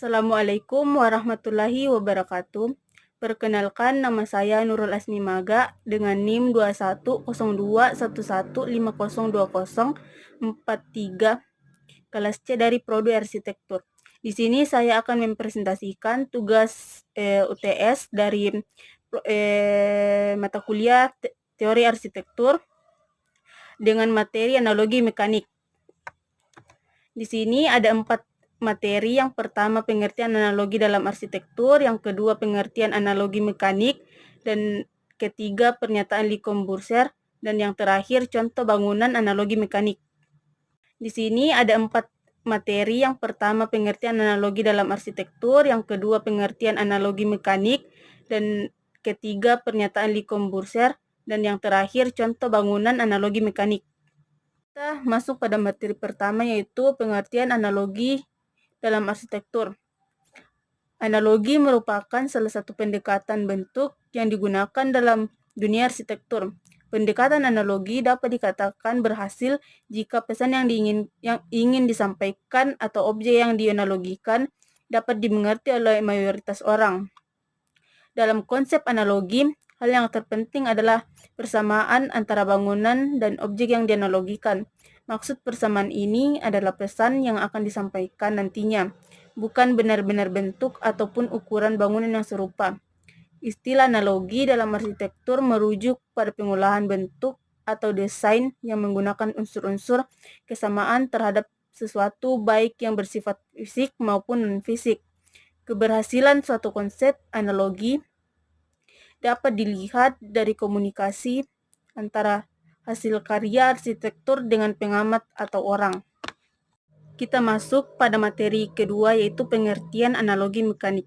Assalamualaikum warahmatullahi wabarakatuh. Perkenalkan, nama saya Nurul Asmi Maga dengan NIM 210211502043 kelas C dari Prodi Arsitektur. Di sini saya akan mempresentasikan tugas UTS dari mata kuliah Teori Arsitektur dengan materi analogi mekanik. Di sini ada 4 materi. Yang pertama, pengertian analogi dalam arsitektur, yang kedua, pengertian analogi mekanik, dan ketiga, pernyataan Le Corbusier, dan yang terakhir, contoh bangunan analogi mekanik. Di sini ada 4 materi. Yang pertama, pengertian analogi dalam arsitektur, yang kedua, pengertian analogi mekanik, dan ketiga, pernyataan Le Corbusier, dan yang terakhir, contoh bangunan analogi mekanik. Kita masuk pada materi pertama, yaitu pengertian analogi dalam arsitektur. Analogi merupakan salah satu pendekatan bentuk yang digunakan dalam dunia arsitektur. Pendekatan analogi dapat dikatakan berhasil jika pesan yang ingin disampaikan atau objek yang dianalogikan dapat dimengerti oleh mayoritas orang. Dalam konsep analogi, hal yang terpenting adalah persamaan antara bangunan dan objek yang dianalogikan. Maksud persamaan ini adalah pesan yang akan disampaikan nantinya, bukan benar-benar bentuk ataupun ukuran bangunan yang serupa. Istilah analogi dalam arsitektur merujuk pada pengolahan bentuk atau desain yang menggunakan unsur-unsur kesamaan terhadap sesuatu, baik yang bersifat fisik maupun non-fisik. Keberhasilan suatu konsep analogi dapat dilihat dari komunikasi antara hasil karya arsitektur dengan pengamat atau orang. Kita masuk pada materi kedua, yaitu pengertian analogi mekanik.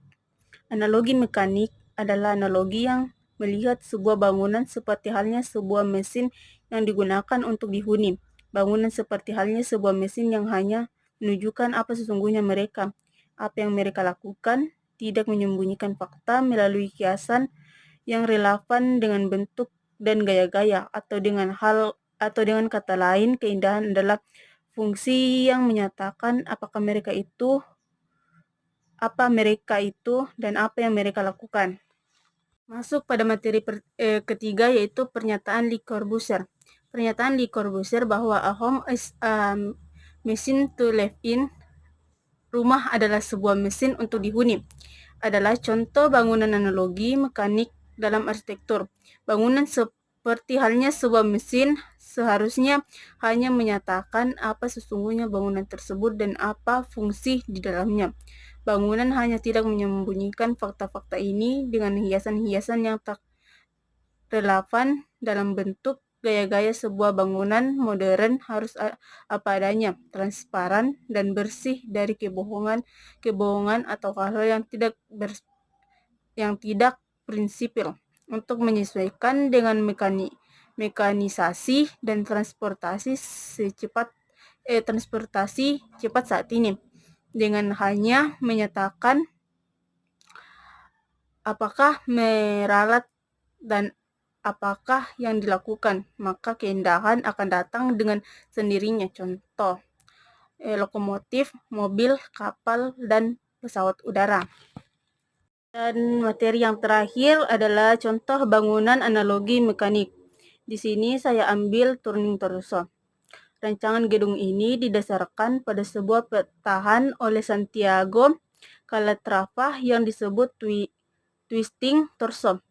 Analogi mekanik adalah analogi yang melihat sebuah bangunan seperti halnya sebuah mesin yang digunakan untuk dihuni. Bangunan seperti halnya sebuah mesin yang hanya menunjukkan apa sesungguhnya mereka. Apa yang mereka lakukan, tidak menyembunyikan fakta melalui kiasan yang relevan dengan bentuk dan gaya-gaya, atau dengan kata lain, keindahan adalah fungsi yang menyatakan apa mereka itu dan apa yang mereka lakukan. Masuk pada materi ketiga, yaitu pernyataan Le Corbusier. Pernyataan Le Corbusier bahwa a home is a machine to live in, rumah adalah sebuah mesin untuk dihuni, adalah contoh bangunan analogi mekanik dalam arsitektur. Bangunan seperti halnya sebuah mesin seharusnya hanya menyatakan apa sesungguhnya bangunan tersebut dan apa fungsi di dalamnya. Bangunan hanya tidak menyembunyikan fakta-fakta ini dengan hiasan-hiasan yang tak relevan dalam bentuk. Gaya-gaya sebuah bangunan modern harus apa adanya, transparan dan bersih dari kebohongan atau hal-hal yang tidak prinsipil, untuk menyesuaikan dengan mekanisasi dan transportasi cepat saat ini. Dengan hanya menyatakan apakah meralat dan apakah yang dilakukan, maka keindahan akan datang dengan sendirinya. Contoh, lokomotif, mobil, kapal, dan pesawat udara. Dan materi yang terakhir adalah contoh bangunan analogi mekanik. Di sini saya ambil Turning Torso. Rancangan gedung ini didasarkan pada sebuah petahan oleh Santiago Calatrava yang disebut Twisting Torso.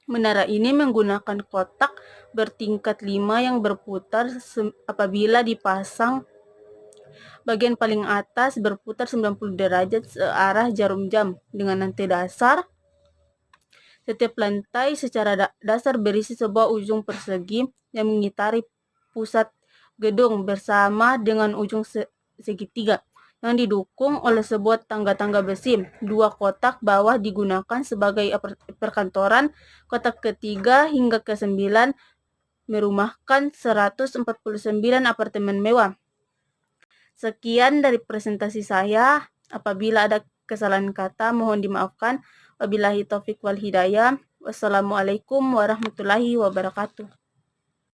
Menara ini menggunakan kotak bertingkat 5 yang berputar apabila dipasang. Bagian paling atas berputar 90 derajat searah jarum jam dengan lantai dasar. Setiap lantai secara dasar berisi sebuah ujung persegi yang mengitari pusat gedung bersama dengan ujung segitiga yang didukung oleh sebuah tangga-tangga besi. 2 kotak bawah digunakan sebagai perkantoran. Kotak ketiga hingga ke-9 merumahkan 149 apartemen mewah. Sekian dari presentasi saya. Apabila ada kesalahan kata, mohon dimaafkan. Wabillahi taufiq wal hidayah. Wassalamualaikum warahmatullahi wabarakatuh.